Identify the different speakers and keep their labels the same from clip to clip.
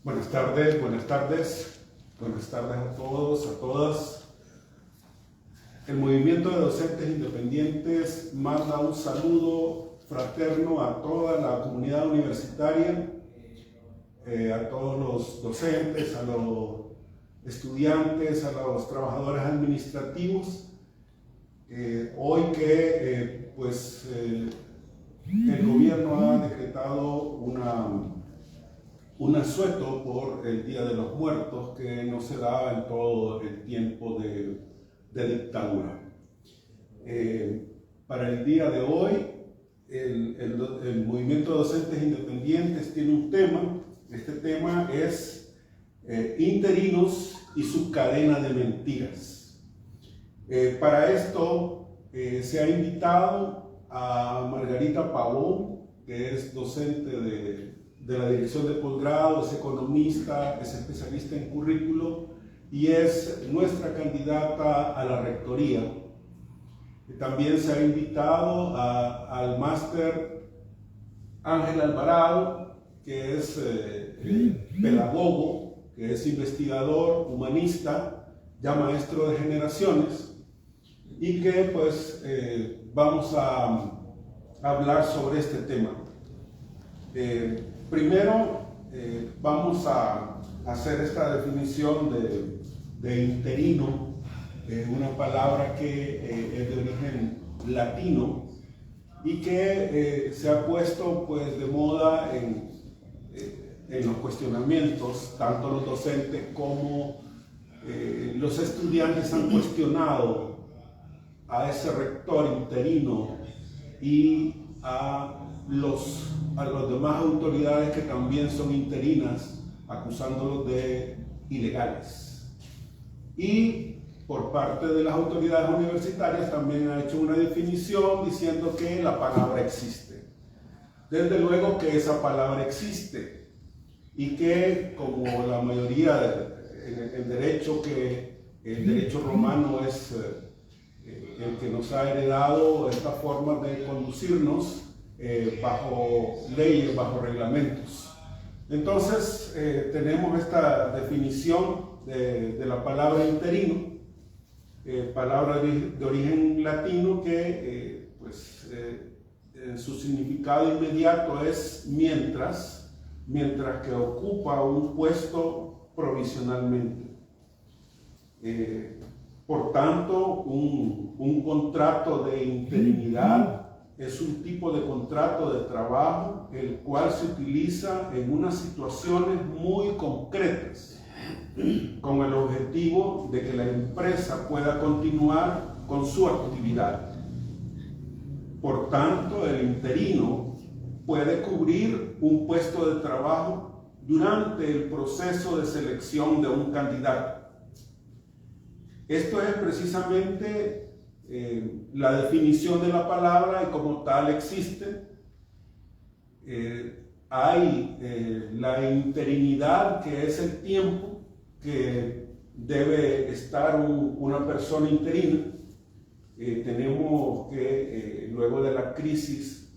Speaker 1: Buenas tardes, buenas tardes, buenas tardes a todos, a todas. El Movimiento de Docentes Independientes manda un saludo fraterno a toda la comunidad universitaria, a todos los docentes, a los estudiantes, a los trabajadores administrativos. Hoy que el gobierno ha decretado un asueto por el Día de los Muertos que no se daba en todo el tiempo de dictadura. Para el día de hoy, el Movimiento de Docentes Independientes tiene un tema. Este tema es interinos y su cadena de mentiras. Para esto se ha invitado a Margarita Pavón, que es docente de la Dirección de Posgrado, es economista, es especialista en currículo y es nuestra candidata a la rectoría. También se ha invitado al máster Ángel Alvarado, que es pedagogo, que es investigador, humanista, ya maestro de generaciones, y que vamos a hablar sobre este tema. Primero vamos a hacer esta definición de interino, una palabra que es de origen latino y que se ha puesto de moda en los cuestionamientos. Tanto los docentes como los estudiantes han cuestionado a ese rector interino y a las demás autoridades que también son interinas, acusándolos de ilegales. Y por parte de las autoridades universitarias también ha hecho una definición diciendo que la palabra existe. Desde luego que esa palabra existe y que, como la mayoría en derecho, que el derecho romano es el que nos ha heredado esta forma de conducirnos bajo leyes, bajo reglamentos. Entonces tenemos esta definición de la palabra interino, palabra de origen latino que en su significado inmediato es mientras que ocupa un puesto provisionalmente. Por tanto, un contrato de interinidad es un tipo de contrato de trabajo el cual se utiliza en unas situaciones muy concretas con el objetivo de que la empresa pueda continuar con su actividad. Por tanto, el interino puede cubrir un puesto de trabajo durante el proceso de selección de un candidato. Esto es precisamente la definición de la palabra y como tal existe. Hay la interinidad, que es el tiempo que debe estar una persona interina. Tenemos que luego de la crisis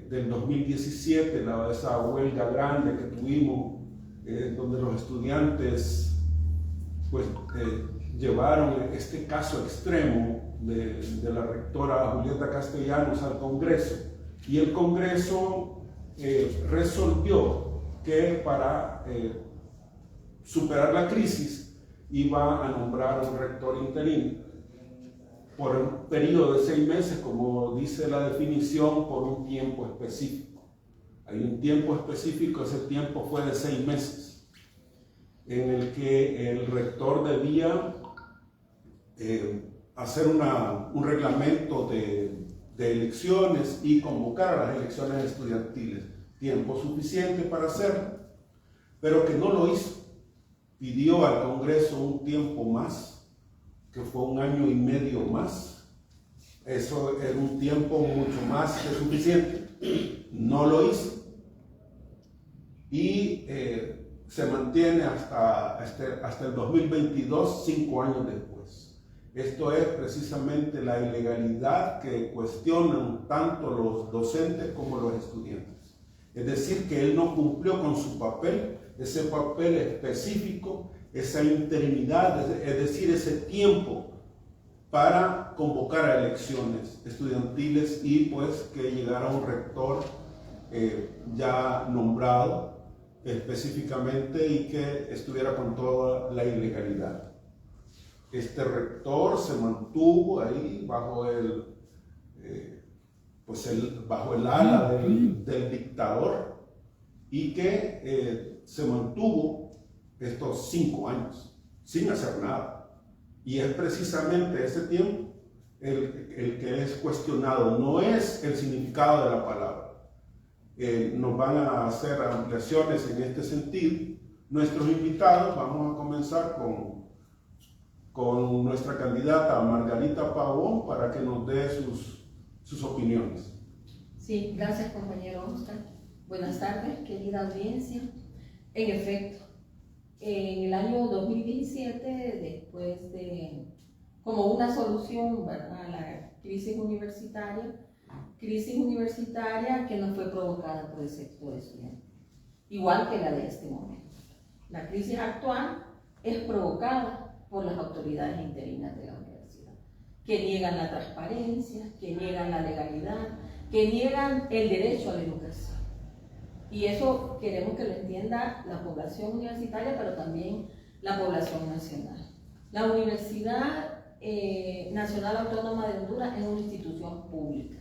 Speaker 1: del 2017, esa huelga grande que tuvimos, donde los estudiantes llevaron este caso extremo de la rectora Julieta Castellanos al Congreso, y el Congreso resolvió que para superar la crisis iba a nombrar un rector interino por un periodo de 6 meses, como dice la definición, por un tiempo específico. Hay un tiempo específico, ese tiempo fue de 6 meses, en el que el rector debía hacer un reglamento de elecciones y convocar a las elecciones estudiantiles. Tiempo suficiente para hacerlo, pero que no lo hizo. Pidió al Congreso un tiempo más, que fue 1 año y medio más. Eso era un tiempo mucho más que suficiente. No lo hizo. Y se mantiene hasta el 2022, 5 años después. Esto es precisamente la ilegalidad que cuestionan tanto los docentes como los estudiantes. Es decir, que él no cumplió con su papel, ese papel específico, esa interinidad, es decir, ese tiempo para convocar a elecciones estudiantiles y pues que llegara un rector ya nombrado específicamente y que estuviera con toda la ilegalidad. Este rector se mantuvo ahí bajo bajo el ala del dictador y que se mantuvo estos 5 años sin hacer nada. Y es precisamente ese tiempo el que es cuestionado, no es el significado de la palabra. Nos van a hacer ampliaciones en este sentido. Nuestros invitados, vamos a comenzar con nuestra candidata Margarita Pavón para que nos dé sus opiniones.
Speaker 2: Sí, gracias compañero Oscar. Buenas tardes, querida audiencia. En efecto, en el año 2017, después de como una solución, ¿verdad?, a la crisis universitaria que no fue provocada por el sector estudiantil, igual que la de este momento. La crisis actual es provocada por las autoridades interinas de la universidad, que niegan la transparencia, que niegan la legalidad, que niegan el derecho a la educación. Y eso queremos que lo entienda la población universitaria, pero también la población nacional. La Universidad Nacional Autónoma de Honduras es una institución pública.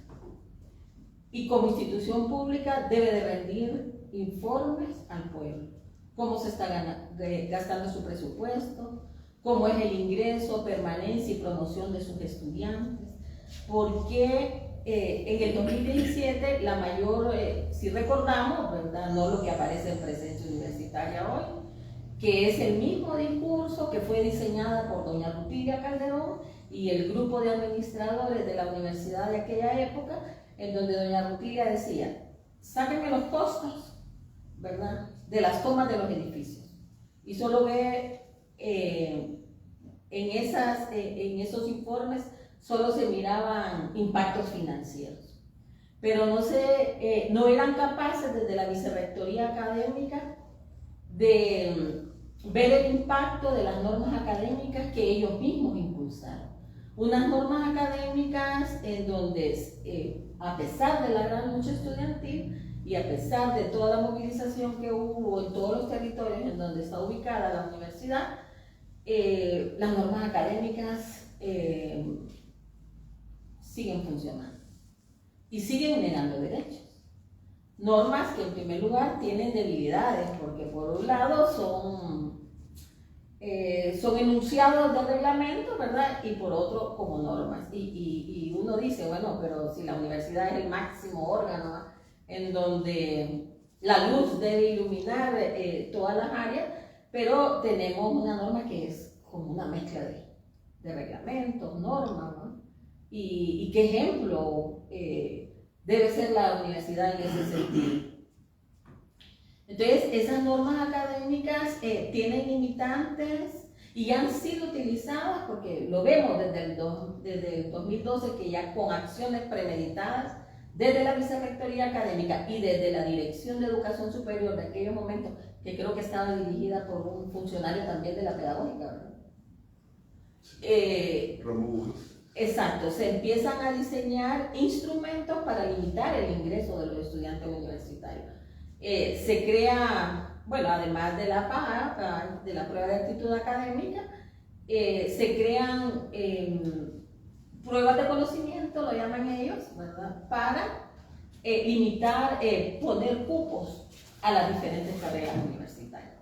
Speaker 2: Y como institución pública debe de rendir informes al pueblo. Cómo se está gastando su presupuesto, cómo es el ingreso, permanencia y promoción de sus estudiantes. Porque en el 2017 la mayor, si recordamos, ¿verdad?, no lo que aparece en Presencia Universitaria hoy, que es el mismo discurso que fue diseñada por doña Rutilio Calderón y el grupo de administradores de la universidad de aquella época, en donde doña Rutilio decía: sáquenme los costos, ¿verdad?, de las tomas de los edificios. Y solo ve en esos informes solo se miraban impactos financieros, pero no eran capaces desde la vicerrectoría académica de ver el impacto de las normas académicas que ellos mismos impulsaron. Unas normas académicas en donde, a pesar de la gran lucha estudiantil y a pesar de toda la movilización que hubo en todos los territorios en donde está ubicada la universidad, las normas académicas siguen funcionando y siguen negando derechos. Normas que en primer lugar tienen debilidades, porque por un lado son enunciados de reglamento, ¿verdad?, y por otro como normas. Y uno dice, bueno, pero si la universidad es el máximo órgano, ¿no?, en donde la luz debe iluminar todas las áreas, pero tenemos una norma que es como una mezcla de reglamentos, normas, ¿no? Y qué ejemplo debe ser la universidad en ese sentido. Entonces, esas normas académicas tienen limitantes y han sido utilizadas, porque lo vemos desde el 2012, que ya con acciones premeditadas desde la vicerrectoría académica y desde la Dirección de Educación Superior de aquellos momentos, que creo que estaba dirigida por un funcionario también de la pedagógica, ¿verdad? Exacto, se empiezan a diseñar instrumentos para limitar el ingreso de los estudiantes universitarios. Se crea, bueno, además de la PAA, de la prueba de actitud académica, se crean pruebas de conocimiento, lo llaman ellos, ¿verdad?, para limitar, poner cupos a las diferentes carreras universitarias.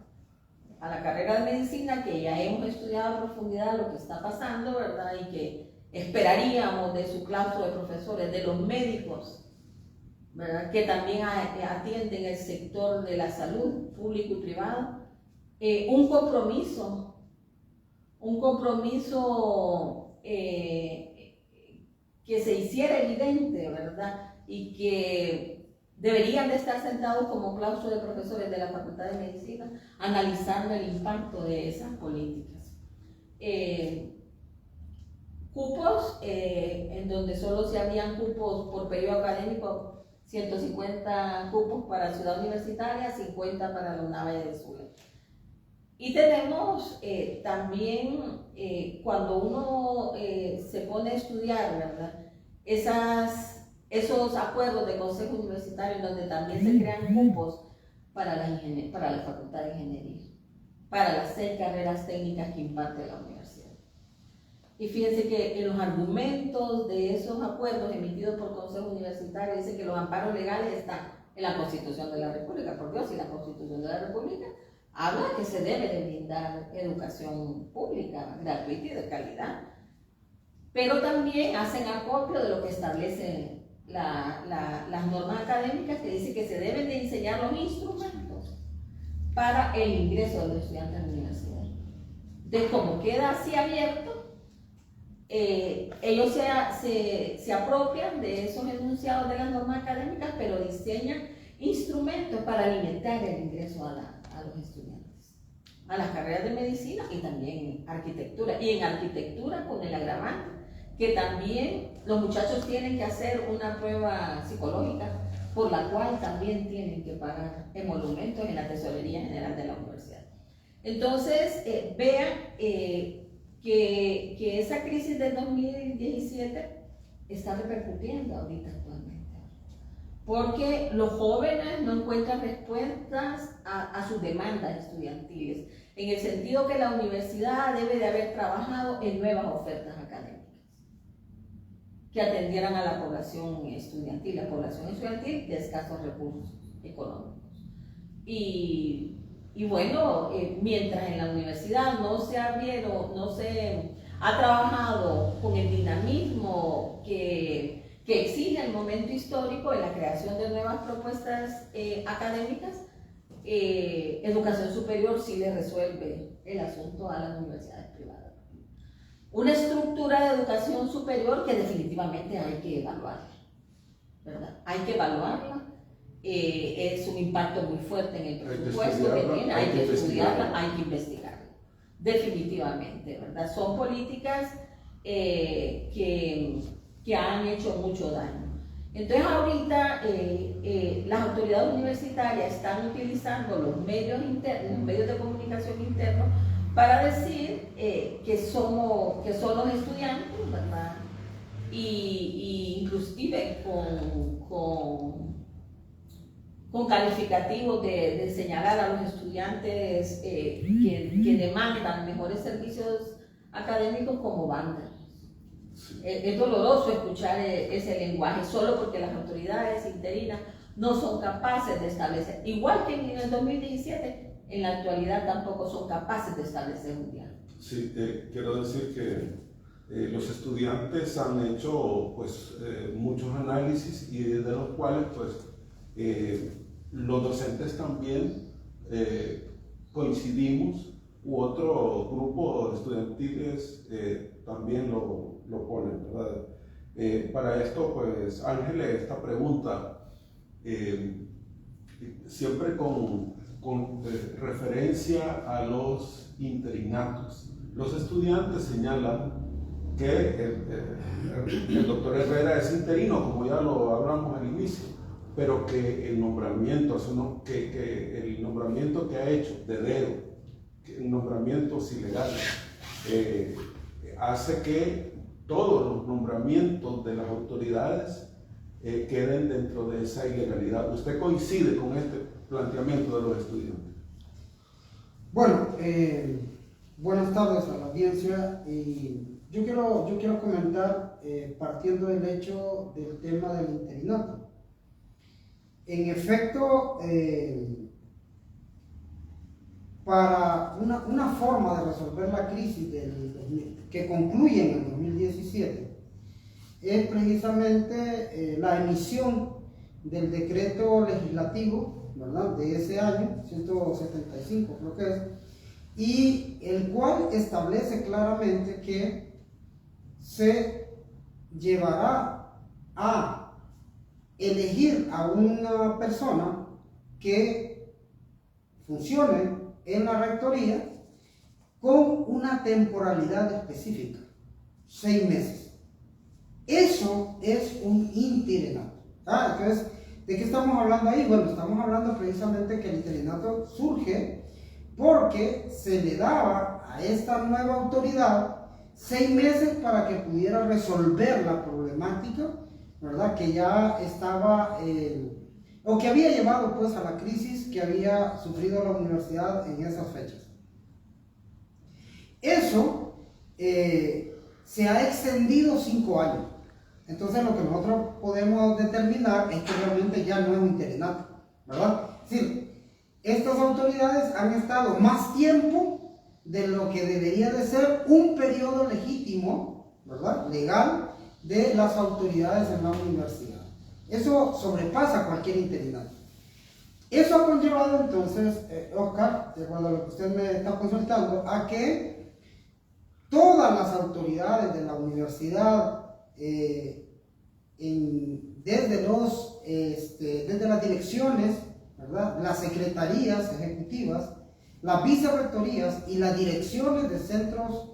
Speaker 2: A la carrera de medicina, que ya hemos estudiado a profundidad lo que está pasando, ¿verdad?, y que esperaríamos de su claustro de profesores, de los médicos, ¿verdad?, que también atienden el sector de la salud, público y privado, un compromiso que se hiciera evidente, ¿verdad?, y que deberían de estar sentados como claustro de profesores de la Facultad de Medicina, analizando el impacto de esas políticas. Cupos, en donde solo se habían cupos por periodo académico, 150 cupos para Ciudad Universitaria, 50 para la UNA Valle del Sur. Y tenemos también, cuando uno se pone a estudiar, ¿verdad? Esos acuerdos de consejo universitario donde también se crean cupos para la Facultad de Ingeniería, para las 6 carreras técnicas que imparte la universidad. Y fíjense que en los argumentos de esos acuerdos emitidos por consejo universitario dice que los amparos legales están en la Constitución de la República. Por Dios, si la Constitución de la República habla que se debe de brindar educación pública, gratuita y de calidad, pero también hacen acopio de lo que establecen las normas académicas, que dice que se deben de enseñar los instrumentos para el ingreso de los estudiantes a la universidad. De cómo queda así abierto, ellos se apropian de esos enunciados de las normas académicas, pero diseñan instrumentos para alimentar el ingreso a los estudiantes, a las carreras de medicina y también arquitectura. Y en arquitectura, con el agravante que también los muchachos tienen que hacer una prueba psicológica, por la cual también tienen que pagar emolumentos en la Tesorería General de la Universidad. Entonces, vean que esa crisis del 2017 está repercutiendo ahorita actualmente, porque los jóvenes no encuentran respuestas a sus demandas estudiantiles, en el sentido que la universidad debe de haber trabajado en nuevas ofertas académicas que atendieran a la población estudiantil de escasos recursos económicos. Y bueno, mientras en la universidad no se ha trabajado con el dinamismo que exige el momento histórico en la creación de nuevas propuestas académicas, educación superior sí le resuelve el asunto a las universidades privadas. Una estructura de educación superior que definitivamente hay que evaluar, ¿verdad? Hay que evaluarla. Es un impacto muy fuerte en el presupuesto que tiene, hay que estudiarla, hay que investigarla, definitivamente, ¿verdad? Son políticas que han hecho mucho daño. Entonces ahorita las autoridades universitarias están utilizando los medios de comunicación internos para decir que son los estudiantes, ¿verdad? Y inclusive con calificativos de señalar a los estudiantes que demandan mejores servicios académicos como vándalos. Es doloroso escuchar ese lenguaje solo porque las autoridades interinas no son capaces de establecer, igual que en el 2017, en la actualidad tampoco son capaces de establecer un diálogo.
Speaker 1: Sí, quiero decir que los estudiantes han hecho pues, muchos análisis y de los cuales pues, los docentes también coincidimos, u otro grupo estudiantiles también lo ponen, ¿verdad? Para esto, pues, Ángeles, esta pregunta, siempre con referencia a los interinatos. Los estudiantes señalan que el doctor Herrera es interino, como ya lo hablamos al inicio, pero que el nombramiento que ha hecho de dedo, nombramientos ilegales, hace que todos los nombramientos de las autoridades queden dentro de esa ilegalidad. ¿Usted coincide con este planteamiento de los estudiantes?
Speaker 3: Bueno, buenas tardes a la audiencia. Yo quiero comentar, partiendo del hecho del tema del interinato. En efecto, para una forma de resolver la crisis que concluye en el 2017 es precisamente la emisión del decreto legislativo, ¿verdad?, de ese año, 175 creo que es, y el cual establece claramente que se llevará a elegir a una persona que funcione en la rectoría con una temporalidad específica, 6 meses. Eso es un interinato. Entonces, ¿De qué estamos hablando ahí? Bueno, estamos hablando precisamente que el interinato surge porque se le daba a esta nueva autoridad 6 meses para que pudiera resolver la problemática, ¿verdad? Que ya estaba, o que había llevado pues a la crisis que había sufrido la universidad en esas fechas. Eso se ha extendido 5 años. Entonces lo que nosotros podemos determinar es que realmente ya no es un interinato, ¿verdad? Es decir, estas autoridades han estado más tiempo de lo que debería de ser un periodo legítimo, ¿verdad? Legal, de las autoridades en la universidad. Eso sobrepasa cualquier interinato. Eso ha conllevado entonces, Oscar, de acuerdo a lo que usted me está consultando, a que todas las autoridades de la universidad, desde las direcciones, ¿verdad? Las secretarías ejecutivas, las vicerrectorías y las direcciones de centros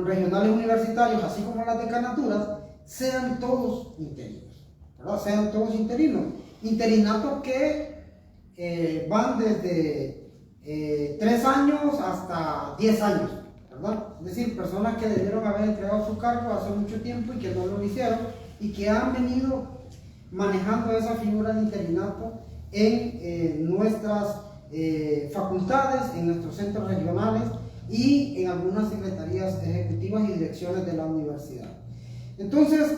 Speaker 3: regionales universitarios, así como las decanaturas, sean todos interinos, ¿verdad? Sean todos interinos. Interinatos que van desde 3 años hasta 10 años, ¿verdad? Es decir, personas que debieron haber entregado su cargo hace mucho tiempo y que no lo hicieron y que han venido manejando esa figura de interinato en nuestras facultades, en nuestros centros regionales y en algunas secretarías ejecutivas y direcciones de la universidad. Entonces,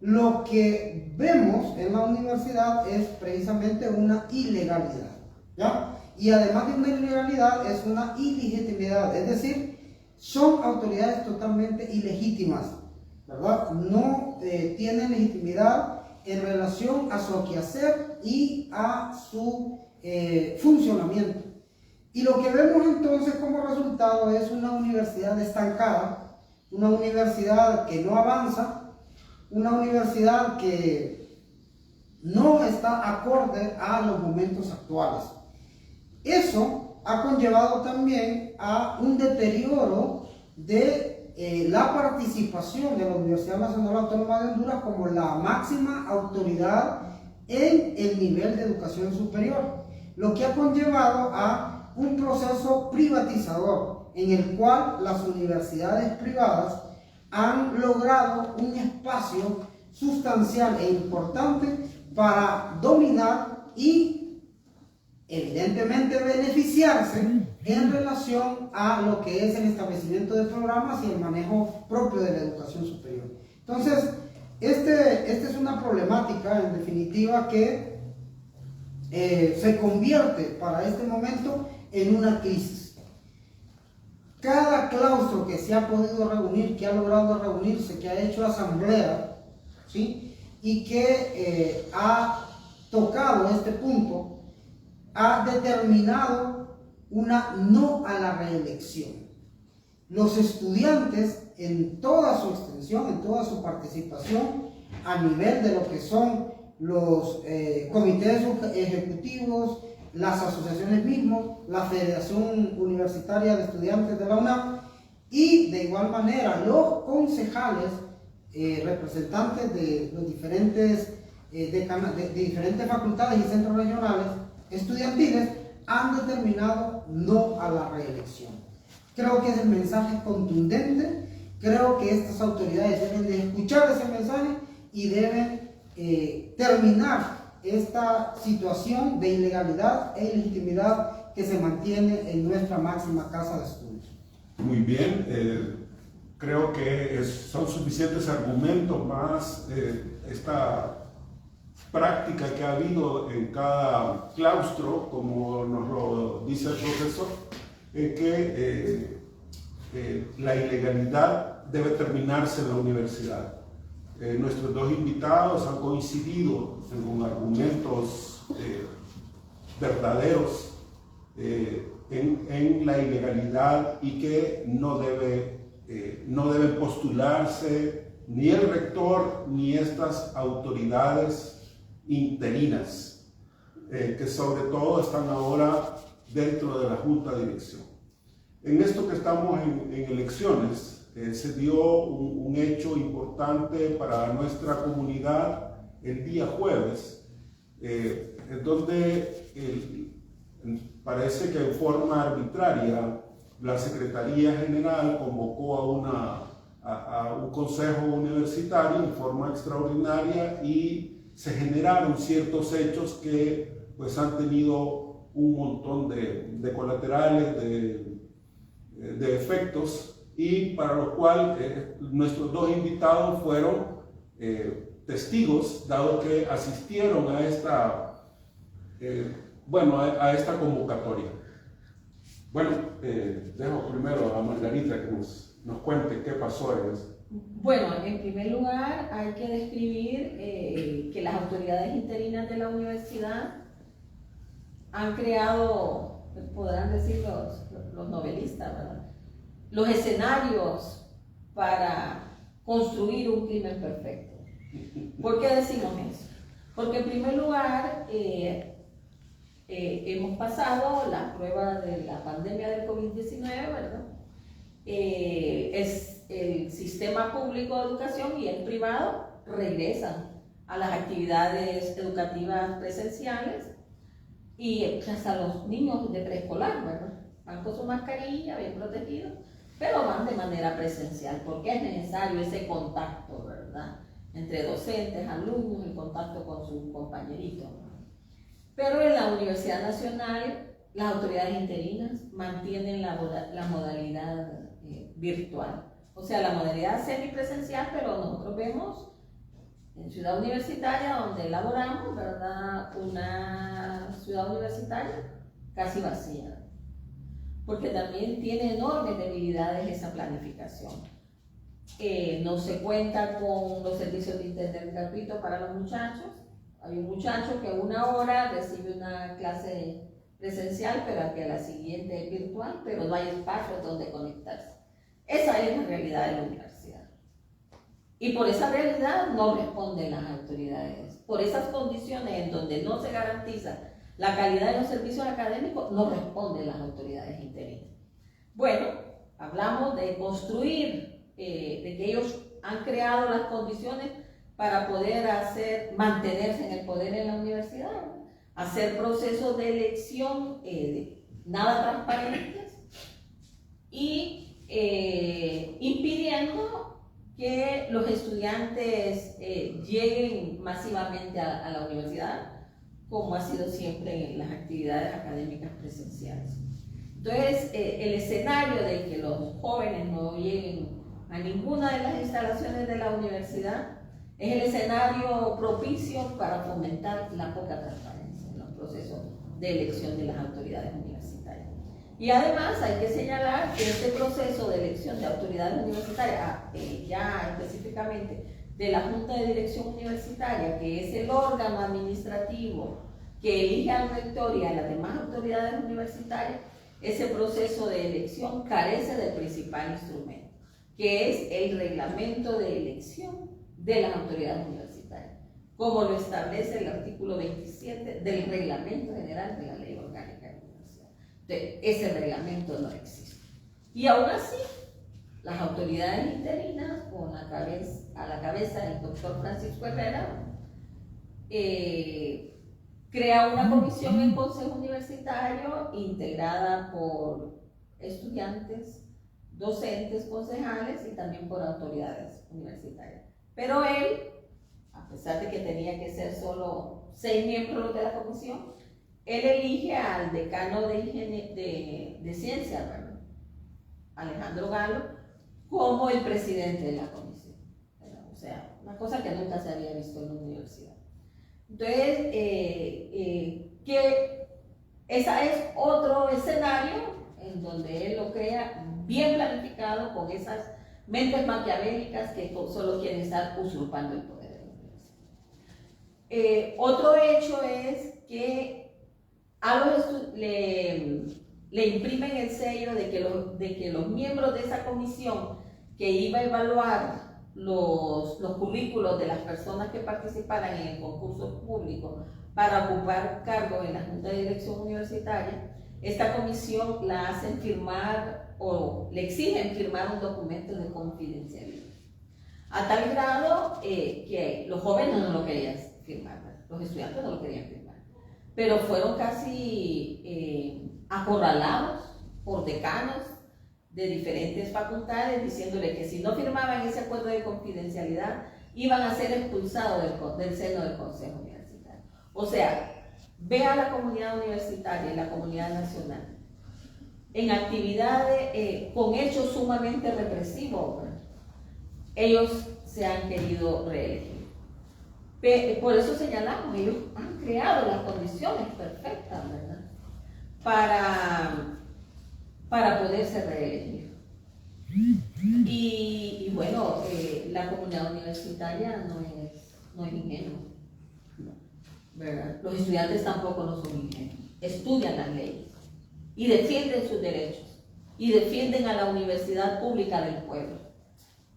Speaker 3: lo que vemos en la universidad es precisamente una ilegalidad, ¿ya? Y además de una ilegalidad, es una ilegitimidad, es decir, son autoridades totalmente ilegítimas, ¿verdad? No tienen legitimidad en relación a su quehacer y a su funcionamiento. Y lo que vemos entonces como resultado es una universidad estancada, una universidad que no avanza, una universidad que no está acorde a los momentos actuales. Eso ha conllevado también a un deterioro de la participación de la Universidad Nacional Autónoma de Honduras como la máxima autoridad en el nivel de educación superior, lo que ha conllevado a un proceso privatizador en el cual las universidades privadas han logrado un espacio sustancial e importante para dominar y evidentemente beneficiarse en relación a lo que es el establecimiento de programas y el manejo propio de la educación superior. Entonces, esta es una problemática en definitiva que se convierte para este momento en una crisis. Cada claustro que se ha podido reunir, que ha logrado reunirse, que ha hecho asamblea, ¿sí? Y que ha tocado este punto, ha determinado una no a la reelección. Los estudiantes en toda su extensión, en toda su participación, a nivel de lo que son los comités ejecutivos, las asociaciones mismos, la Federación Universitaria de Estudiantes de la UNAM y de igual manera los concejales, representantes de los diferentes, de diferentes facultades y centros regionales estudiantiles, han determinado no a la reelección. Creo que es el mensaje contundente, creo que estas autoridades deben de escuchar ese mensaje y deben terminar esta situación de ilegalidad e ilegitimidad que se mantiene en nuestra máxima casa de estudios.
Speaker 1: Muy bien, creo que son suficientes argumentos más esta práctica que ha habido en cada claustro, como nos lo dice el profesor, que la ilegalidad debe terminarse en la universidad. Nuestros dos invitados han coincidido con argumentos verdaderos en la ilegalidad y que no deben postularse ni el rector ni estas autoridades interinas, que sobre todo están ahora dentro de la Junta de Dirección. En esto que estamos en elecciones, se dio un hecho importante para nuestra comunidad el día jueves, en donde parece que en forma arbitraria la Secretaría General convocó a un consejo universitario en forma extraordinaria y se generaron ciertos hechos que pues han tenido un montón de colaterales, de efectos, y para lo cual nuestros dos invitados fueron testigos, dado que asistieron a esta, a esta convocatoria. Bueno, dejo primero a Margarita que nos cuente qué pasó en eso.
Speaker 2: Bueno, en primer lugar hay que describir que las autoridades interinas de la universidad han creado, podrán decir los novelistas, ¿verdad?, los escenarios para construir un crimen perfecto. ¿Por qué decimos eso? Porque en primer lugar hemos pasado la prueba de la pandemia del COVID-19, ¿verdad? Es el sistema público de educación y el privado regresan a las actividades educativas presenciales, y hasta los niños de preescolar, ¿verdad?, van con su mascarilla, bien protegidos, pero van de manera presencial, porque es necesario ese contacto, ¿verdad?, entre docentes, alumnos, el contacto con sus compañeritos. Pero en la Universidad Nacional, las autoridades interinas mantienen la modalidad virtual, o sea, la modalidad semipresencial, pero nosotros vemos en Ciudad Universitaria, donde elaboramos, ¿verdad?, una ciudad universitaria casi vacía, porque también tiene enormes debilidades esa planificación. No se cuenta con los servicios de internet gratuitos para los muchachos. Hay un muchacho que 1 hora recibe una clase presencial, pero que a la siguiente es virtual, pero no hay espacios donde conectarse. Esa es la realidad de la universidad. Y por esa realidad no responden las autoridades. Por esas condiciones en donde no se garantiza la calidad de los servicios académicos, no responden las autoridades interinas. Bueno, hablamos de construir, de que ellos han creado las condiciones para poder mantenerse en el poder en la universidad, ¿no?, hacer procesos de elección nada transparentes y impidiendo que los estudiantes lleguen masivamente a la universidad, como ha sido siempre en las actividades académicas presenciales. Entonces, el escenario de que los jóvenes no lleguen a ninguna de las instalaciones de la universidad es el escenario propicio para fomentar la poca transparencia en los procesos de elección de las autoridades universitarias. Y además hay que señalar que este proceso de elección de autoridades universitarias, ya específicamente de la Junta de Dirección Universitaria, que es el órgano administrativo que elige al rector y a las demás autoridades universitarias, ese proceso de elección carece del principal instrumento, que es el reglamento de elección de las autoridades universitarias, como lo establece el artículo 27 del Reglamento General de la Ley Orgánica de la Universidad. Entonces, ese reglamento no existe. Y aún así, las autoridades interinas, a la cabeza del doctor Francisco Herrera, crea una comisión en Consejo Universitario integrada por estudiantes, docentes, concejales y también por autoridades universitarias. Pero él, a pesar de que tenía que ser solo 6 miembros de la comisión, él elige al decano de ciencias, ¿verdad?, Alejandro Galo, como el presidente de la comisión. O sea, una cosa que nunca se había visto en la universidad. Entonces, esa es otro escenario en donde él lo crea bien planificado, con esas mentes maquiavélicas que solo quieren estar usurpando el poder de la universidad. Otro hecho es que le imprimen el sello de que los miembros de esa comisión que iba a evaluar los currículos de las personas que participaran en el concurso público para ocupar cargos en la Junta de Dirección Universitaria, esta comisión la hacen firmar o le exigen firmar un documento de confidencialidad, a tal grado que los jóvenes no lo querían firmar, ¿verdad? Los estudiantes no lo querían firmar, pero fueron casi acorralados por decanos de diferentes facultades diciéndole que si no firmaban ese acuerdo de confidencialidad iban a ser expulsados del seno del Consejo Universitario. O sea, ve a la comunidad universitaria y la comunidad nacional en actividades con hechos sumamente represivos, ¿verdad? Ellos se han querido reelegir. Por eso señalamos, ellos han creado las condiciones perfectas, ¿verdad? Para poderse reelegir. Y bueno, la comunidad universitaria no es ingenua, ¿verdad? Los estudiantes tampoco no son ingenuos, estudian las leyes y defienden sus derechos y defienden a la universidad pública del pueblo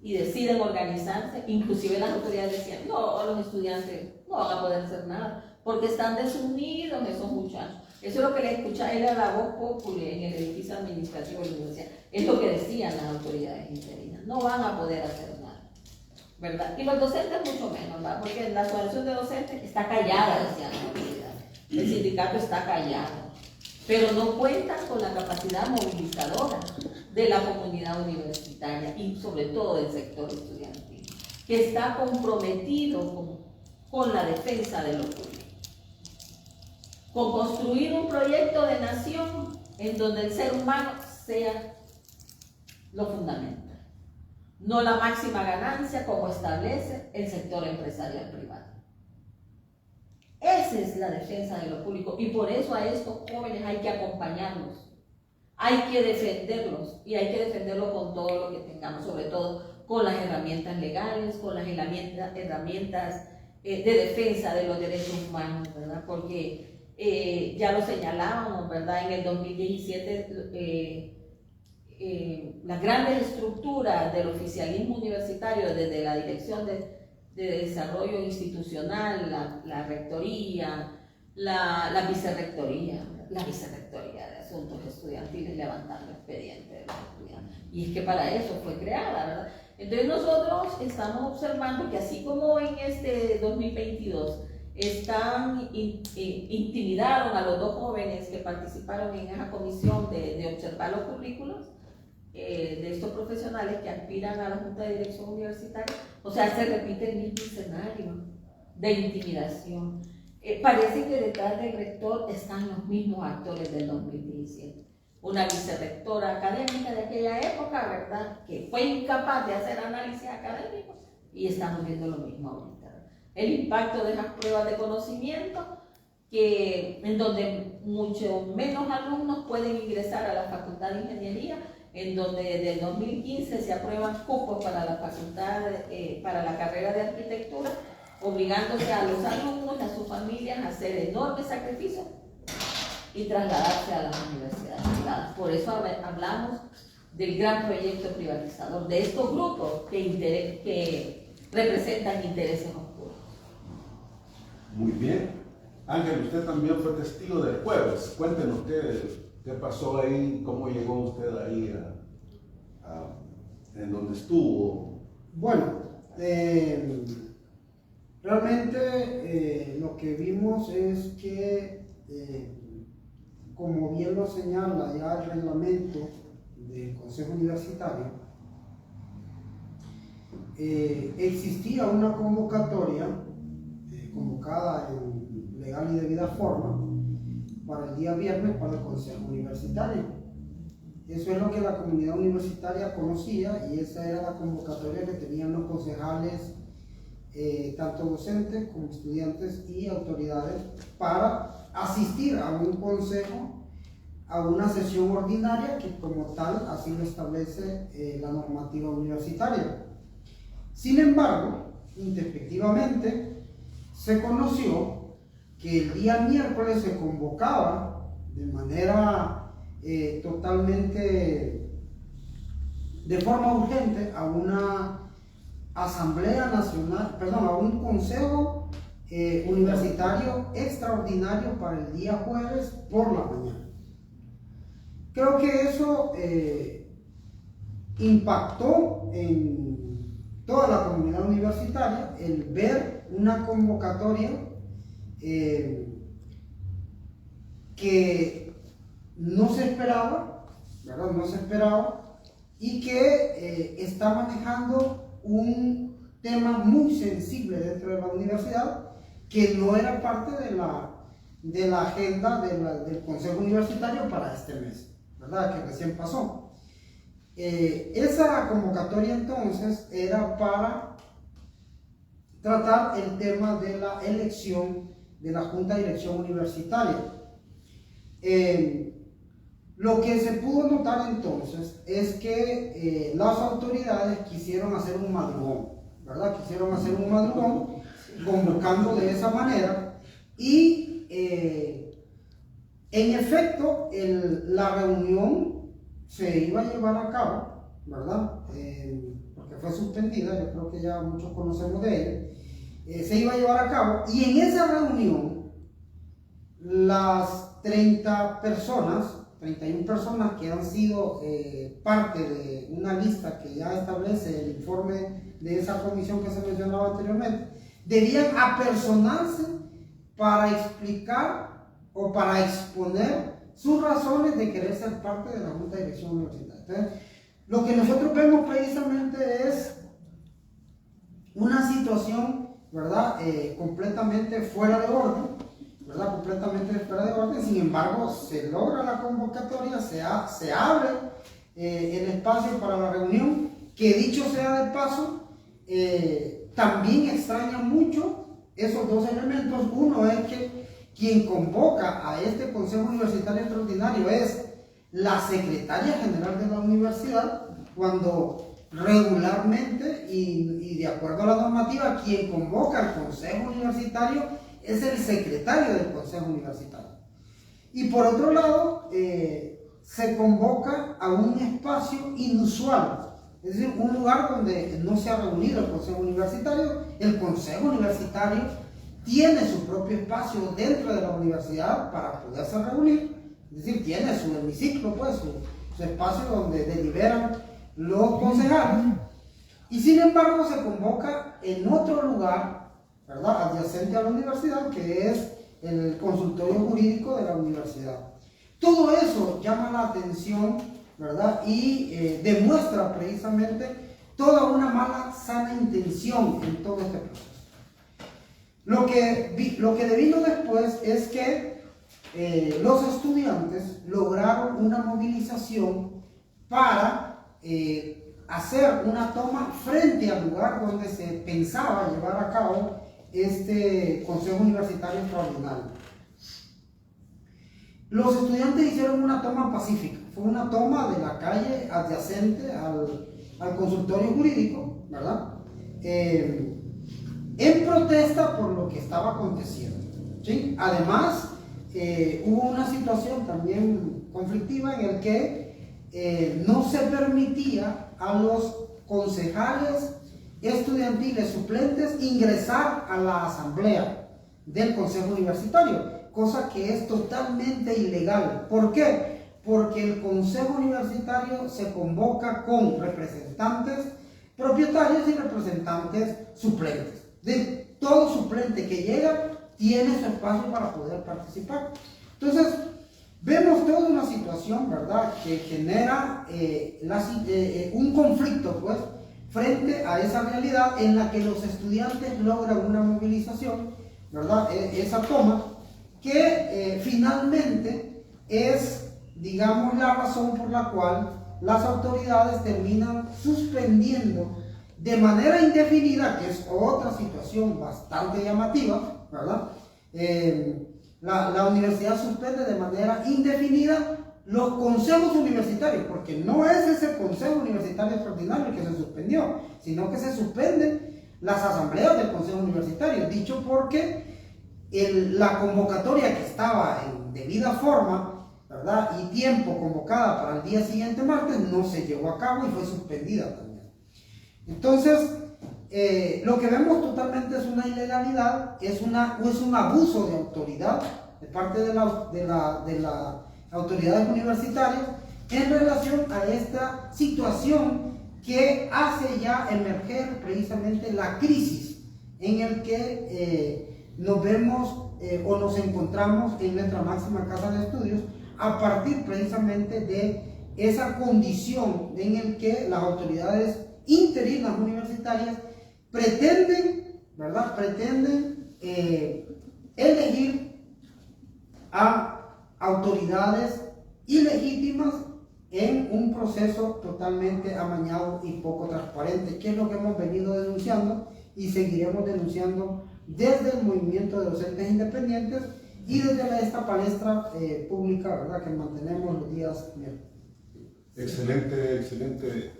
Speaker 2: y deciden organizarse. Inclusive las autoridades decían, no, los estudiantes no van a poder hacer nada porque están desunidos esos muchachos. Eso es lo que le escuchaba, era la voz popular en el edificio administrativo de la universidad. Es lo que decían las autoridades interinas. No van a poder hacer nada, ¿verdad? Y los docentes mucho menos, ¿verdad? Porque la asociación de docentes está callada, decían las autoridades. El sindicato está callado. Pero no cuentan con la capacidad movilizadora de la comunidad universitaria y sobre todo del sector estudiantil, que está comprometido con la defensa de lo público, con construir un proyecto de nación en donde el ser humano sea lo fundamental, no la máxima ganancia como establece el sector empresarial privado. Esa es la defensa de lo público y por eso a estos jóvenes hay que acompañarlos, hay que defenderlos y hay que defenderlos con todo lo que tengamos, sobre todo con las herramientas legales, con las herramientas de defensa de los derechos humanos, ¿verdad? Porque ya lo señalábamos, ¿verdad? En el 2017 las grandes estructuras del oficialismo universitario, desde la Dirección de Desarrollo Institucional, la Rectoría, la Vicerrectoría de Asuntos Estudiantiles, levantando expedientes de los estudiantes. Y es que para eso fue creada, ¿verdad? Entonces nosotros estamos observando que así como en este 2022 intimidaron a los dos jóvenes que participaron en esa comisión de observar los currículos de estos profesionales que aspiran a la Junta de Dirección Universitaria, o sea, se repite el mismo escenario de intimidación. Parece que detrás del rector están los mismos actores del 2017. Una vicerrectora académica de aquella época, ¿verdad?, que fue incapaz de hacer análisis académicos, y estamos viendo lo mismo ahorita. El impacto de esas pruebas de conocimiento, en donde mucho menos alumnos pueden ingresar a la Facultad de Ingeniería, en donde desde el 2015 se aprueban cupos para la facultad, para la carrera de arquitectura, obligándose a los alumnos y a sus familias a hacer enormes sacrificios y trasladarse a las universidades privadas. Por eso hablamos del gran proyecto privatizador, de estos grupos que representan intereses oscuros.
Speaker 1: Muy bien. Ángel, usted también fue testigo del jueves. Cuéntenos qué pasó ahí, cómo llegó usted ahí en donde estuvo.
Speaker 3: Bueno, realmente lo que vimos es que, como bien lo señala ya el reglamento del Consejo Universitario, existía una convocatoria convocada en legal y debida forma para el día viernes para el Consejo Universitario. Eso es lo que la comunidad universitaria conocía y esa era la convocatoria que tenían los concejales, tanto docentes como estudiantes y autoridades, para asistir a un consejo, a una sesión ordinaria que como tal así lo establece la normativa universitaria. Sin embargo, introspectivamente se conoció que el día miércoles se convocaba de manera totalmente de forma urgente a una asamblea nacional, perdón, a un consejo universitario extraordinario para el día jueves por la mañana. Creo que eso impactó en toda la comunidad universitaria el ver una convocatoria que no se esperaba, ¿verdad? No se esperaba, y que está manejando un tema muy sensible dentro de la universidad, que no era parte de la agenda del Consejo Universitario para este mes, ¿verdad? Que recién pasó. Esa convocatoria entonces era para tratar el tema de la elección de la Junta de Dirección Universitaria. Lo que se pudo notar entonces es que las autoridades quisieron hacer un madrugón, ¿verdad? Quisieron hacer un madrugón convocando de esa manera y en efecto la reunión se iba a llevar a cabo, ¿verdad? Porque fue suspendida, yo creo que ya muchos conocemos de ella. Se iba a llevar a cabo y en esa reunión las 31 personas que han sido parte de una lista que ya establece el informe de esa comisión que se mencionaba anteriormente, debían apersonarse para explicar o para exponer sus razones de querer ser parte de la Junta de Dirección Universitaria. Entonces, lo que nosotros vemos precisamente es una situación, ¿verdad? Completamente fuera de orden, ¿verdad? Completamente fuera de orden. Sin embargo, se logra la convocatoria, se abre el espacio para la reunión, que dicho sea de paso, también extraña mucho esos dos elementos. Uno es que quien convoca a este Consejo Universitario Extraordinario es la Secretaria General de la Universidad, cuando regularmente y de acuerdo a la normativa, quien convoca al Consejo Universitario es el secretario del Consejo Universitario. Y por otro lado, se convoca a un espacio inusual, es decir, un lugar donde no se ha reunido el Consejo Universitario. El Consejo Universitario tiene su propio espacio dentro de la universidad para poderse reunir, es decir, tiene su hemiciclo, pues, su espacio donde deliberan los concejales, y sin embargo se convoca en otro lugar, ¿verdad?, adyacente a la universidad, que es el consultorio jurídico de la universidad. Todo eso llama la atención, ¿verdad?, y demuestra precisamente toda una mala sana intención en todo este proceso. Lo que devino después es que los estudiantes lograron una movilización para hacer una toma frente al lugar donde se pensaba llevar a cabo este Consejo Universitario Extraordinario. Los estudiantes hicieron una toma pacífica, fue una toma de la calle adyacente al consultorio jurídico, ¿verdad? En protesta por lo que estaba aconteciendo, ¿sí? Además, hubo una situación también conflictiva en el que no se permitía a los concejales estudiantiles suplentes ingresar a la asamblea del Consejo Universitario, cosa que es totalmente ilegal. ¿Por qué? Porque el Consejo Universitario se convoca con representantes propietarios y representantes suplentes. De todo suplente que llega tiene su espacio para poder participar. Entonces, vemos toda una situación, ¿verdad?, que genera un conflicto, pues, frente a esa realidad en la que los estudiantes logran una movilización, ¿verdad?, esa toma, que finalmente es, digamos, la razón por la cual las autoridades terminan suspendiendo de manera indefinida, que es otra situación bastante llamativa, ¿verdad? La universidad suspende de manera indefinida los consejos universitarios, porque no es ese Consejo Universitario Extraordinario el que se suspendió, sino que se suspenden las asambleas del Consejo Universitario, dicho porque la convocatoria que estaba en debida forma, ¿verdad?, y tiempo convocada para el día siguiente, martes, no se llevó a cabo y fue suspendida también. Entonces, lo que vemos totalmente es una ilegalidad, es un abuso de autoridad de parte de las autoridades universitarias en relación a esta situación que hace ya emerger precisamente la crisis en el que nos vemos o nos encontramos en nuestra máxima casa de estudios a partir precisamente de esa condición en el que las autoridades interinas universitarias pretenden, ¿verdad? Pretenden elegir a autoridades ilegítimas en un proceso totalmente amañado y poco transparente, que es lo que hemos venido denunciando y seguiremos denunciando desde el movimiento de docentes independientes y desde esta palestra pública, ¿verdad?, que mantenemos los días miércoles.
Speaker 1: Excelente, excelente,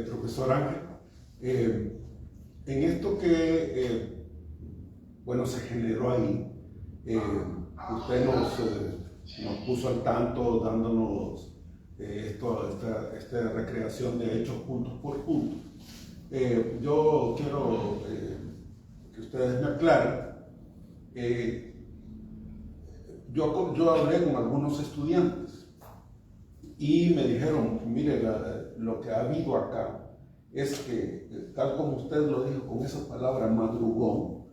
Speaker 1: profesor Ángel. En esto que, bueno, se generó ahí, usted nos puso al tanto dándonos esta recreación de hechos punto por punto. Yo quiero que ustedes me aclaren. Yo hablé con algunos estudiantes y me dijeron, mire, lo que ha habido acá es que, tal como usted lo dijo con esa palabra madrugón,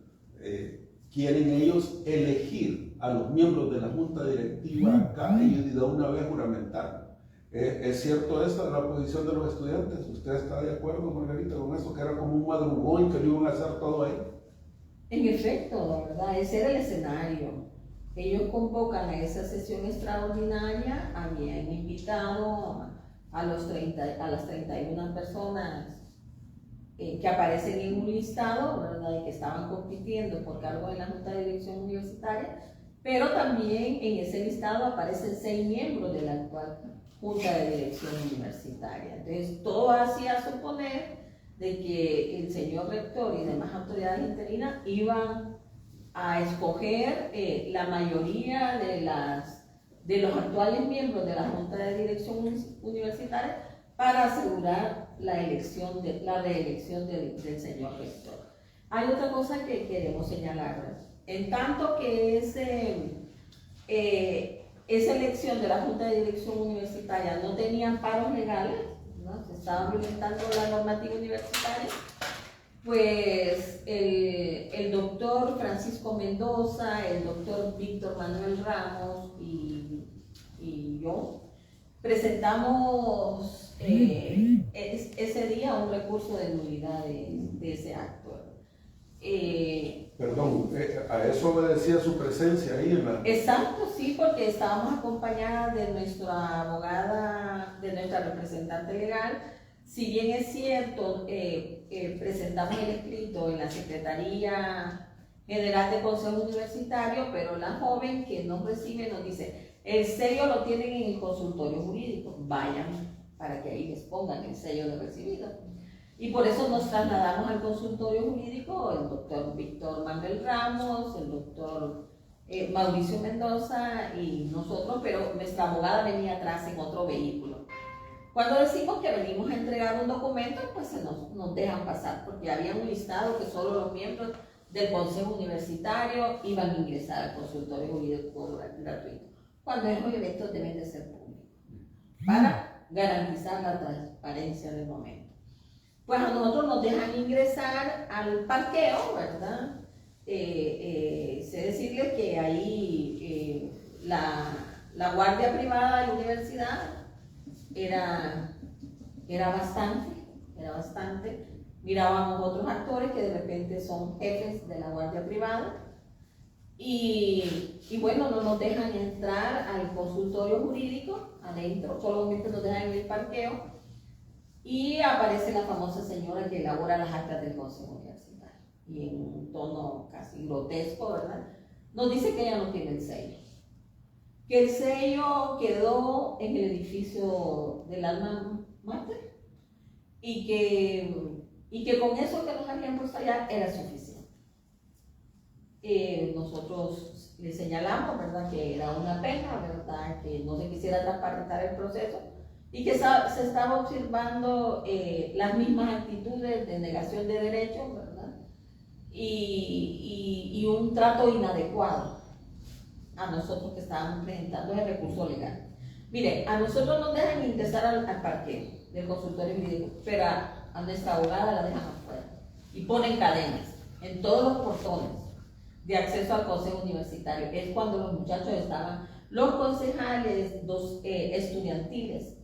Speaker 1: quieren ellos elegir a los miembros de la junta directiva acá y de una vez juramentar. ¿Es cierto esta la posición de los estudiantes? ¿Usted está de acuerdo, Margarita, con eso, que era como un madrugón y que lo iban a hacer todo ahí?
Speaker 2: En efecto, la verdad, ese era el escenario. Ellos convocan a esa sesión extraordinaria, habían invitado a las 31 personas que aparecen en un listado, ¿verdad?, y que estaban compitiendo por cargo de la Junta de Dirección Universitaria, pero también en ese listado aparecen 6 miembros de la actual Junta de Dirección Universitaria. Entonces, todo hacía suponer de que el señor rector y demás autoridades interinas iban a escoger la mayoría de los actuales miembros de la Junta de Dirección Universitaria para asegurar la reelección del señor rector. Hay otra cosa que queremos señalar. En tanto que esa elección de la Junta de Dirección Universitaria no tenía amparos legales, ¿no?, se estaba violentando la normativa universitaria, pues el doctor Francisco Mendoza, el doctor Víctor Manuel Ramos y yo presentamos ese día un recurso de nulidad de ese acto.
Speaker 1: Perdón, a eso obedecía su presencia ahí en la...
Speaker 2: Exacto, sí, porque estábamos acompañadas de nuestra abogada, de nuestra representante legal. Si bien es cierto, presentamos el escrito en la Secretaría General de Consejo Universitario, pero la joven que nos recibe nos dice, el sello lo tienen en el consultorio jurídico, vayan para que ahí les pongan el sello de recibido. Y por eso nos trasladamos al consultorio jurídico, el doctor Víctor Manuel Ramos, el doctor Mauricio Mendoza y nosotros, pero nuestra abogada venía atrás en otro vehículo. Cuando decimos que venimos a entregar un documento, pues nos dejan pasar, porque había un listado que solo los miembros del Consejo Universitario iban a ingresar al consultorio jurídico gratuito, cuando esos eventos deben de ser públicos, para garantizar la transparencia del momento. Pues a nosotros nos dejan ingresar al parqueo, ¿verdad? Sé decirles que ahí la guardia privada de la universidad era bastante. Mirábamos otros actores que de repente son jefes de la guardia privada y bueno, no nos dejan entrar al consultorio jurídico adentro, solamente nos dejan en el parqueo. Y aparece la famosa señora que elabora las actas del Consejo Universitario. Y en un tono casi grotesco, ¿verdad?, nos dice que ella no tiene el sello. Que el sello quedó en el edificio del alma mater. Y que con eso que nos habían puesto allá era suficiente. Nosotros le señalamos, ¿verdad?, que era una pena, ¿verdad?, que no se quisiera transparentar el proceso. Y que se estaba observando las mismas actitudes de negación de derechos, ¿verdad? Y un trato inadecuado a nosotros que estábamos presentando el recurso legal. Mire, a nosotros nos dejan ingresar al parqueo del consultorio jurídico, pero a nuestra abogada la dejan afuera y ponen cadenas en todos los portones de acceso al consejo universitario. Es cuando los muchachos estaban, los concejales, los estudiantiles,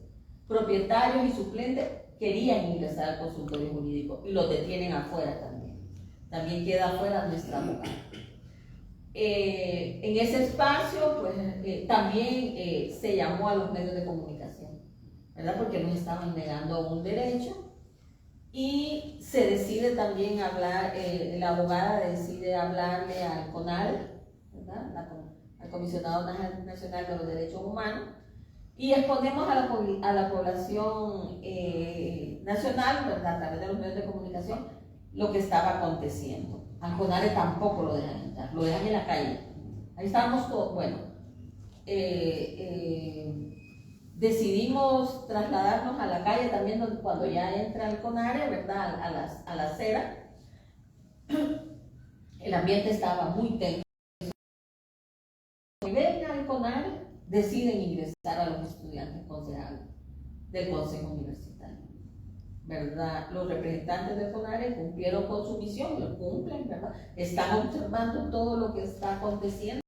Speaker 2: propietarios y suplentes querían ingresar al consultorio jurídico y los detienen afuera también. También queda afuera nuestra abogada. En ese espacio, pues también se llamó a los medios de comunicación, ¿verdad? Porque nos estaban negando un derecho y se decide también hablar, la abogada decide hablarle al CONADE, ¿verdad? Al Comisionado Nacional de los Derechos Humanos, y exponemos a la población nacional, ¿verdad? A través de los medios de comunicación, lo que estaba aconteciendo. Al CONADE tampoco lo dejan entrar, lo dejan en la calle. Ahí estábamos todos, bueno, decidimos trasladarnos a la calle también cuando ya entra el CONADE, ¿verdad? A la acera. El ambiente estaba muy tenso. Y ven al CONADE, deciden ingresar a los estudiantes concejales del Consejo Universitario, ¿verdad? Los representantes del CONADE cumplieron con su misión, lo cumplen, ¿verdad? Están observando todo lo que está aconteciendo,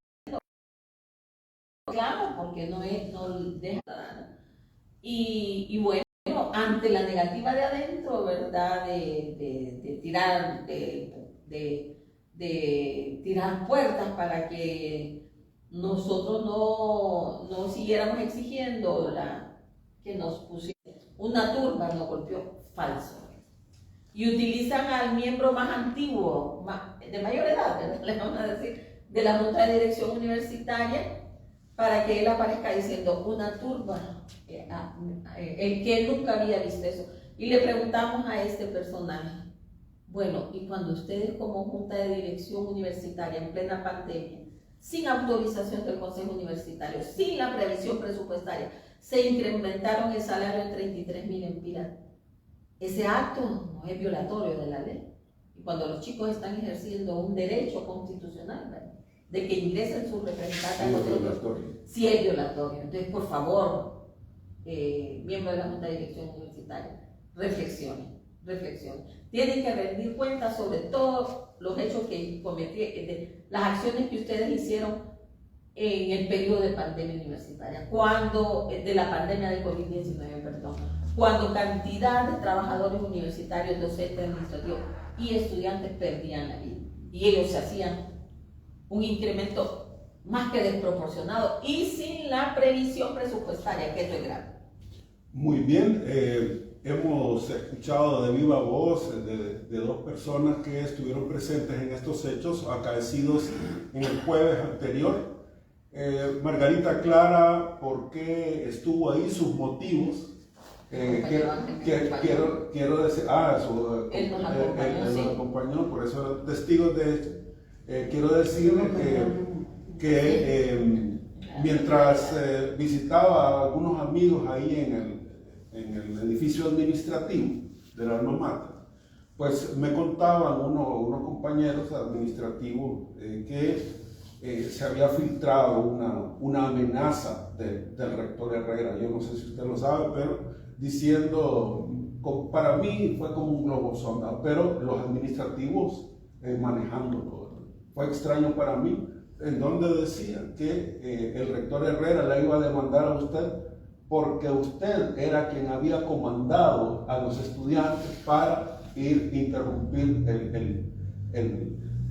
Speaker 2: claro, porque no deja nada. Y bueno, ante la negativa de adentro, ¿verdad? De tirar puertas para que nosotros no siguiéramos exigiendo que nos pusieran una turba, nos golpeó falso. Y utilizan al miembro más antiguo, de mayor edad, ¿verdad? Le vamos a decir, de la Junta de Dirección Universitaria, para que él aparezca diciendo una turba, el que él nunca había visto eso. Y le preguntamos a este personaje, bueno, y cuando ustedes como Junta de Dirección Universitaria en plena pandemia, sin autorización del Consejo Universitario, sin la previsión presupuestaria, se incrementaron el salario en 33.000 empiras, ese acto no es violatorio de la ley. Y cuando los chicos están ejerciendo un derecho constitucional, ¿verdad?, de que ingresen sus representantes, sí es violatorio. Entonces, por favor, miembros de la Junta de Dirección Universitaria, reflexionen. Tienen que rendir cuenta sobre todos los hechos que cometieron, las acciones que ustedes hicieron en el periodo de pandemia universitaria, de la pandemia del COVID-19, perdón, cuando cantidad de trabajadores universitarios, docentes, administrativos y estudiantes perdían la vida. Y ellos se hacían un incremento más que desproporcionado y sin la previsión presupuestaria, que esto es grave.
Speaker 1: Muy bien, hemos escuchado de viva voz de dos personas que estuvieron presentes en estos hechos acaecidos en el jueves anterior. Margarita aclara por qué estuvo ahí, sus motivos. Quiero decir, él nos acompañó, por eso eran testigos de esto. Quiero decirle que mientras visitaba a algunos amigos ahí en el edificio administrativo del alma mater, pues me contaban unos compañeros administrativos que se había filtrado una amenaza del rector Herrera. Yo no sé si usted lo sabe, pero diciendo, para mí fue como un globo sonda, pero los administrativos manejando todo. Fue extraño para mí, en donde decía que el rector Herrera la iba a demandar a usted porque usted era quien había comandado a los estudiantes para interrumpir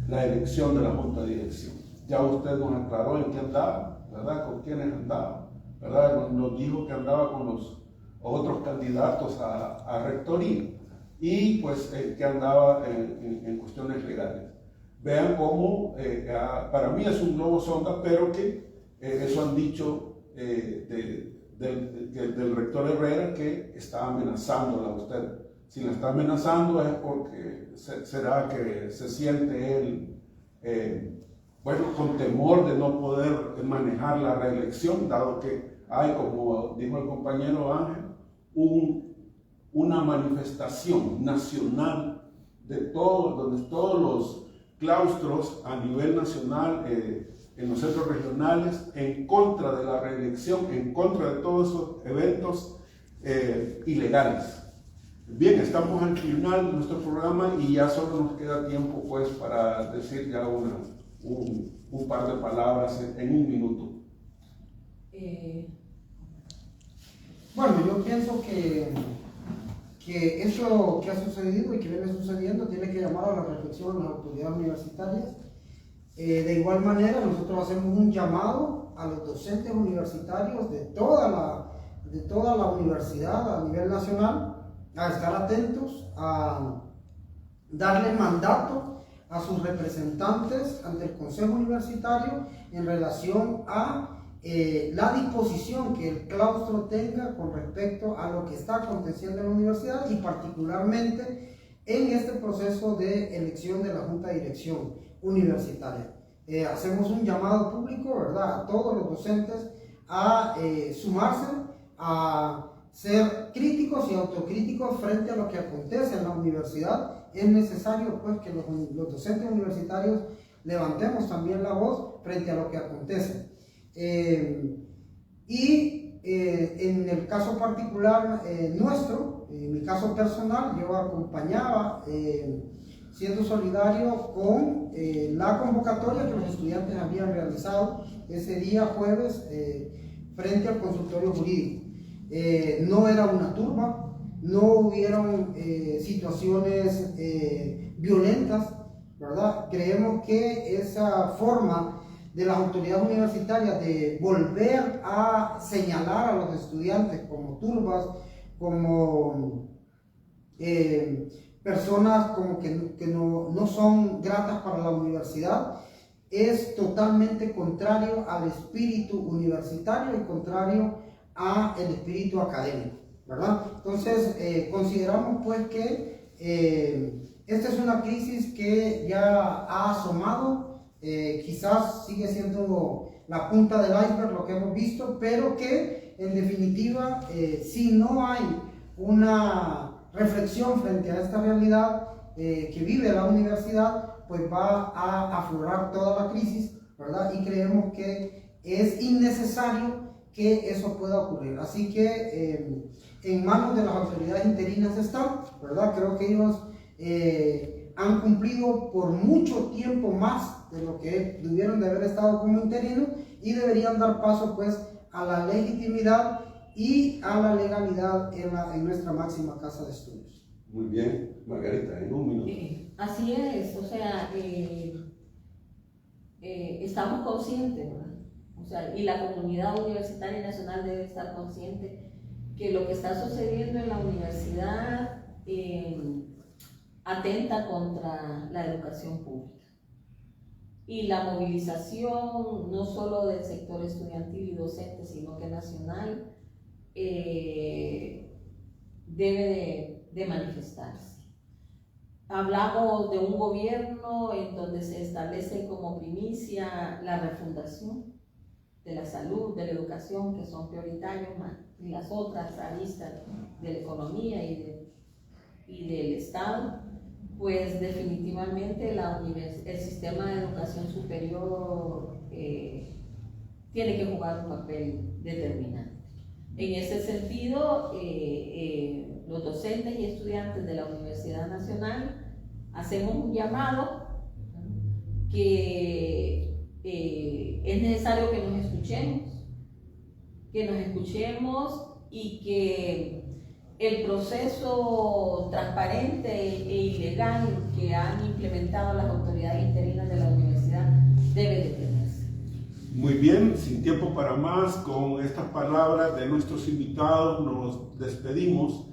Speaker 1: la elección de la Junta de Dirección. Ya usted nos aclaró en qué andaba, ¿verdad? Con quiénes andaba, ¿verdad? Nos dijo que andaba con los otros candidatos a rectoría y pues que andaba en cuestiones legales. Vean cómo para mí es un globo sonda, pero que eso han dicho del rector Herrera, que está amenazándola a usted. Si la está amenazando es porque será que se siente él con temor de no poder manejar la reelección, dado que hay, como dijo el compañero Ángel, una manifestación nacional donde todos los claustros a nivel nacional, en los centros regionales, en contra de la reelección, en contra de todos esos eventos ilegales. Bien, estamos al final de nuestro programa y ya solo nos queda tiempo pues para decir ya un par de palabras en un minuto.
Speaker 3: Bueno, yo pienso que eso que ha sucedido y que viene sucediendo tiene que llamar a la reflexión a las autoridades universitarias. De igual manera, nosotros hacemos un llamado a los docentes universitarios de toda la universidad a nivel nacional a estar atentos, a darle mandato a sus representantes ante el Consejo Universitario en relación a la disposición que el claustro tenga con respecto a lo que está aconteciendo en la universidad y particularmente en este proceso de elección de la Junta de Dirección Universitaria. Hacemos un llamado público, ¿verdad?, a todos los docentes a sumarse, a ser críticos y autocríticos frente a lo que acontece en la universidad. Es necesario pues que los docentes universitarios levantemos también la voz frente a lo que acontece. En el caso particular nuestro, en mi caso personal, yo acompañaba siendo solidario con la convocatoria que los estudiantes habían realizado ese día jueves frente al consultorio jurídico. No era una turba, no hubieron situaciones violentas, ¿verdad? Creemos que esa forma de las autoridades universitarias de volver a señalar a los estudiantes como turbas, como personas como que no son gratas para la universidad, es totalmente contrario al espíritu universitario y contrario al espíritu académico, ¿verdad? Entonces, consideramos pues que esta es una crisis que ya ha asomado. Quizás sigue siendo la punta del iceberg lo que hemos visto, pero que en definitiva, si no hay una reflexión frente a esta realidad que vive la universidad, pues va a aflorar toda la crisis, ¿verdad? Y creemos que es innecesario que eso pueda ocurrir. Así que en manos de las autoridades interinas está, ¿verdad? Creo que ellos han cumplido por mucho tiempo más de lo que debieron de haber estado como interinos y deberían dar paso pues a la legitimidad y a la legalidad en nuestra máxima casa de estudios.
Speaker 1: Muy bien, Margarita, en un minuto.
Speaker 2: Así es, o sea, estamos conscientes, ¿verdad? O sea, y la comunidad universitaria nacional debe estar consciente que lo que está sucediendo en la universidad atenta contra la educación pública. Y la movilización, no solo del sector estudiantil y docente, sino que nacional, debe de manifestarse. Hablamos de un gobierno en donde se establece como primicia la refundación de la salud, de la educación, que son prioritarios, y las otras aristas de la economía y del Estado. Pues definitivamente el sistema de educación superior tiene que jugar un papel determinante. En ese sentido, los docentes y estudiantes de la Universidad Nacional hacemos un llamado que es necesario que nos escuchemos y que el proceso transparente e ilegal que han implementado las autoridades interinas de la universidad debe detenerse.
Speaker 1: Muy bien, sin tiempo para más, con estas palabras de nuestros invitados nos despedimos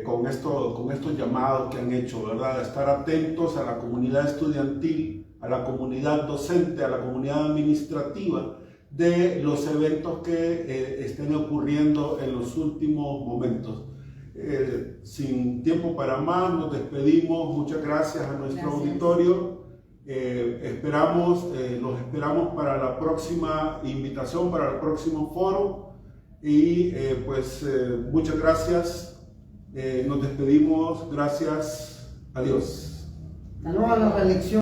Speaker 1: con estos llamados que han hecho, ¿verdad? A estar atentos a la comunidad estudiantil, a la comunidad docente, a la comunidad administrativa de los eventos que estén ocurriendo en los últimos momentos. Sin tiempo para más, nos despedimos. Muchas gracias a nuestro auditorio. Los esperamos para la próxima invitación, para el próximo foro. Y muchas gracias. Nos despedimos. Gracias. Adiós.
Speaker 3: No a la reelección.